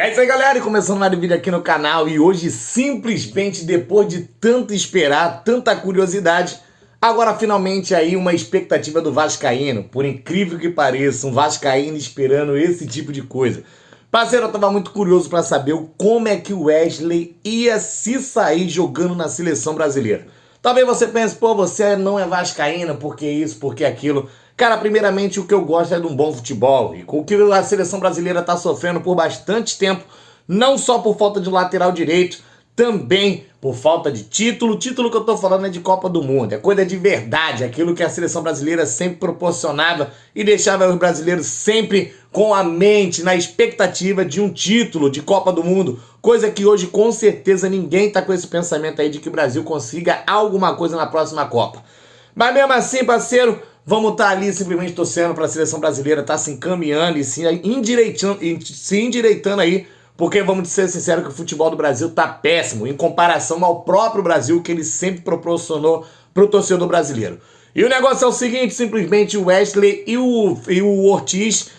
E é isso aí, galera, e começando mais um vídeo aqui no canal, e hoje simplesmente depois de tanto esperar, tanta curiosidade, agora finalmente aí uma expectativa do vascaíno, por incrível que pareça, um vascaíno esperando esse tipo de coisa. Parceiro, eu tava muito curioso para saber como é que o Wesley ia se sair jogando na seleção brasileira. Talvez você pense, pô, você não é vascaíno, porque isso, porque aquilo. Cara, primeiramente o que eu gosto é de um bom futebol. E com o que a seleção brasileira tá sofrendo por bastante tempo, não só por falta de lateral direito, também por falta de título. O título que eu tô falando é de Copa do Mundo, é coisa de verdade, aquilo que a seleção brasileira sempre proporcionava e deixava os brasileiros sempre com a mente, na expectativa de um título de Copa do Mundo, coisa que hoje com certeza ninguém tá com esse pensamento aí de que o Brasil consiga alguma coisa na próxima Copa. Mas mesmo assim, parceiro, vamos estar ali simplesmente torcendo para a seleção brasileira estar se encaminhando e se endireitando aí, porque vamos ser sinceros que o futebol do Brasil tá péssimo em comparação ao próprio Brasil que ele sempre proporcionou pro torcedor brasileiro. E o negócio é o seguinte, simplesmente o Wesley e o Ortiz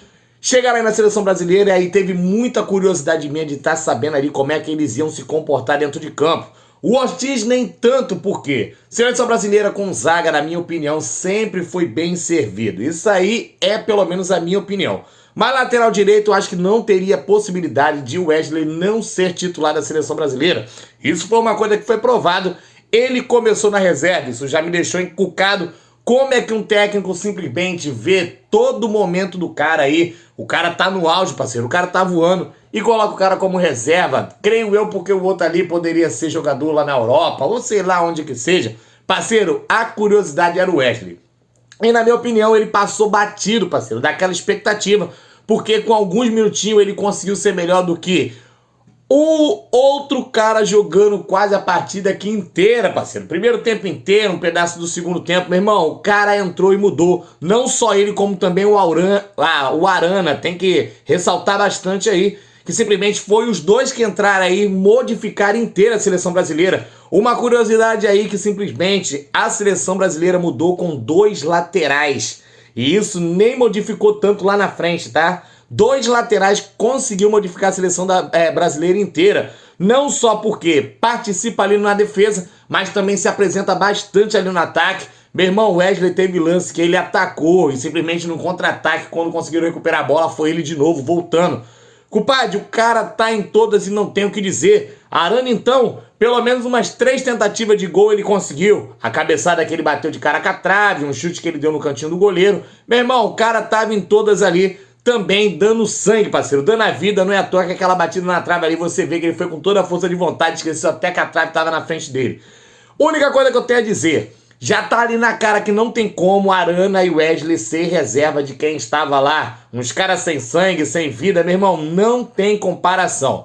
chegaram aí na seleção brasileira e aí teve muita curiosidade minha de estar sabendo ali como é que eles iam se comportar dentro de campo. O Ortiz nem tanto, porque seleção brasileira com zaga, na minha opinião, sempre foi bem servido. Isso aí é pelo menos a minha opinião. Mas lateral direito eu acho que não teria possibilidade de o Wesley não ser titular da seleção brasileira. Isso foi uma coisa que foi provado. Ele começou na reserva, isso já me deixou encucado. Como é que um técnico simplesmente vê todo momento do cara aí, o cara tá no auge, parceiro, o cara tá voando, e coloca o cara como reserva, creio eu porque o outro ali poderia ser jogador lá na Europa, ou sei lá onde que seja. Parceiro, a curiosidade era o Wesley. E na minha opinião ele passou batido, parceiro, daquela expectativa, porque com alguns minutinhos ele conseguiu ser melhor do que o outro cara jogando quase a partida aqui inteira, parceiro. Primeiro tempo inteiro, um pedaço do segundo tempo. Meu irmão, o cara entrou e mudou. Não só ele, como também o Arana. Tem que ressaltar bastante aí, que simplesmente foi os dois que entraram aí, modificaram inteira a seleção brasileira. Uma curiosidade aí que simplesmente a seleção brasileira mudou com dois laterais. E isso nem modificou tanto lá na frente, tá? Dois laterais conseguiu modificar a seleção brasileira inteira. Não só porque participa ali na defesa, mas também se apresenta bastante ali no ataque. Meu irmão, Wesley teve lance que ele atacou e simplesmente no contra-ataque, quando conseguiram recuperar a bola, foi ele de novo, voltando. Compadre, o cara tá em todas e não tem o que dizer. Arana, então, pelo menos umas 3 tentativas de gol ele conseguiu. A cabeçada que ele bateu de cara com a trave, um chute que ele deu no cantinho do goleiro. Meu irmão, o cara tava em todas ali, também dando sangue, parceiro, dando a vida. Não é à toa que aquela batida na trave ali, você vê que ele foi com toda a força de vontade, esqueceu até que a trave tava na frente dele. Única coisa que eu tenho a dizer, já tá ali na cara que não tem como Arana e Wesley ser reserva de quem estava lá. Uns caras sem sangue, sem vida, meu irmão, não tem comparação.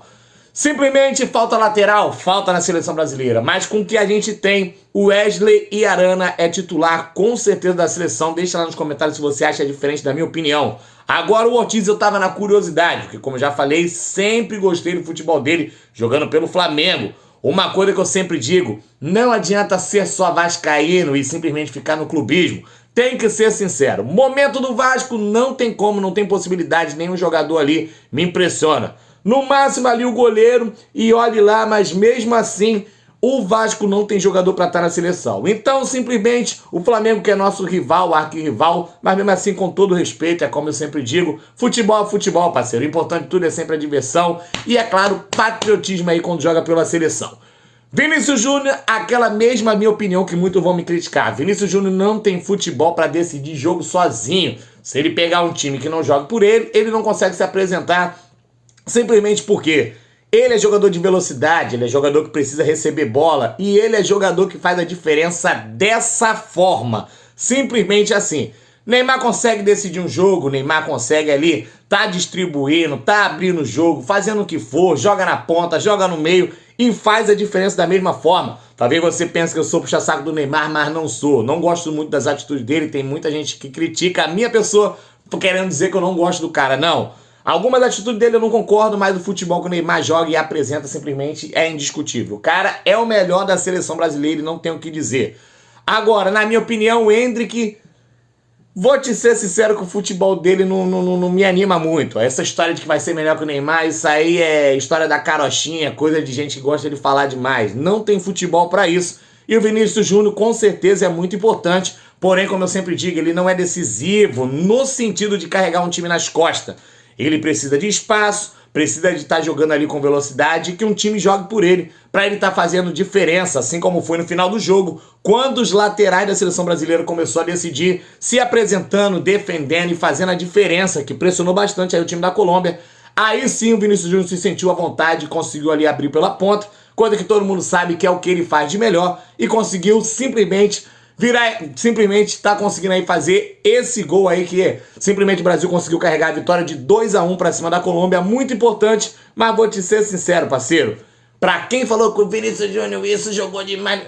Simplesmente falta lateral, falta na seleção brasileira. Mas com o que a gente tem, o Wesley e Arana é titular com certeza da seleção. Deixa lá nos comentários se você acha diferente da minha opinião. Agora o Ortiz eu tava na curiosidade, porque como eu já falei, sempre gostei do futebol dele, jogando pelo Flamengo. Uma coisa que eu sempre digo, não adianta ser só vascaíno e simplesmente ficar no clubismo. Tem que ser sincero. Momento do Vasco não tem como, não tem possibilidade, nenhum jogador ali me impressiona. No máximo ali o goleiro e olhe lá, mas mesmo assim o Vasco não tem jogador para estar na seleção. Então simplesmente o Flamengo, que é nosso rival, arquirrival, mas mesmo assim com todo respeito, é como eu sempre digo, futebol é futebol, parceiro. O importante de tudo é sempre a diversão e é claro, patriotismo aí quando joga pela seleção. Vinícius Júnior, aquela mesma minha opinião que muitos vão me criticar. Vinícius Júnior não tem futebol para decidir jogo sozinho. Se ele pegar um time que não joga por ele, ele não consegue se apresentar simplesmente porque ele é jogador de velocidade, ele é jogador que precisa receber bola e ele é jogador que faz a diferença dessa forma. Simplesmente assim. Neymar consegue decidir um jogo, Neymar consegue ali, tá distribuindo, tá abrindo o jogo, fazendo o que for, joga na ponta, joga no meio e faz a diferença da mesma forma. Talvez você pense que eu sou puxa-saco do Neymar, mas não sou. Não gosto muito das atitudes dele, tem muita gente que critica a minha pessoa querendo dizer que eu não gosto do cara. Não. Algumas atitudes dele eu não concordo, mas o futebol que o Neymar joga e apresenta simplesmente é indiscutível. O cara é o melhor da seleção brasileira e não tem o que dizer. Agora, na minha opinião, o Endrick Vou te ser sincero que o futebol dele não me anima muito. Essa história de que vai ser melhor que o Neymar, isso aí é história da carochinha, coisa de gente que gosta de falar demais. Não tem futebol pra isso. E o Vinícius Júnior com certeza é muito importante, porém, como eu sempre digo, ele não é decisivo no sentido de carregar um time nas costas. Ele precisa de espaço, precisa de estar jogando ali com velocidade e que um time jogue por ele, para ele estar fazendo diferença, assim como foi no final do jogo, quando os laterais da seleção brasileira começou a decidir, se apresentando, defendendo e fazendo a diferença, que pressionou bastante aí o time da Colômbia. Aí sim o Vinícius Júnior se sentiu à vontade, conseguiu ali abrir pela ponta, coisa que todo mundo sabe que é o que ele faz de melhor, e conseguiu simplesmente tá conseguindo aí fazer esse gol aí que simplesmente o Brasil conseguiu carregar a vitória de 2-1 pra cima da Colômbia, muito importante, mas vou te ser sincero, parceiro, pra quem falou que o Vinícius Júnior isso jogou demais,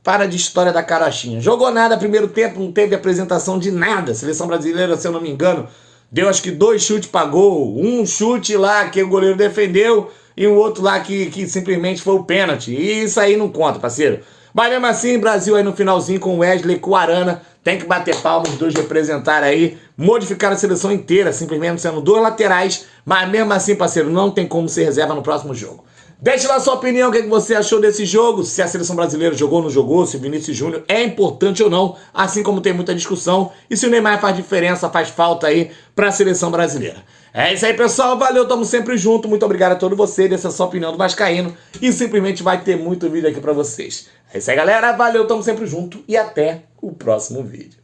para de história da carochinha, jogou nada primeiro tempo, não teve apresentação de nada, a seleção brasileira, se eu não me engano, deu acho que 2 chutes pra gol, um chute lá que o goleiro defendeu e um outro lá que simplesmente foi o pênalti, e isso aí não conta, parceiro. Mas mesmo assim, Brasil aí no finalzinho com o Wesley, com o Arana, tem que bater palmas, os dois representar aí, modificar a seleção inteira, simplesmente sendo 2 laterais, mas mesmo assim, parceiro, não tem como ser reserva no próximo jogo. Deixe lá a sua opinião, o que você achou desse jogo, se a seleção brasileira jogou ou não jogou, se o Vinícius Júnior é importante ou não, assim como tem muita discussão, e se o Neymar faz diferença, faz falta aí para a seleção brasileira. É isso aí, pessoal, valeu, tamo sempre junto, muito obrigado a todos vocês, dessa sua opinião do vascaíno, e simplesmente vai ter muito vídeo aqui para vocês. É isso aí, galera, valeu, tamo sempre junto, e até o próximo vídeo.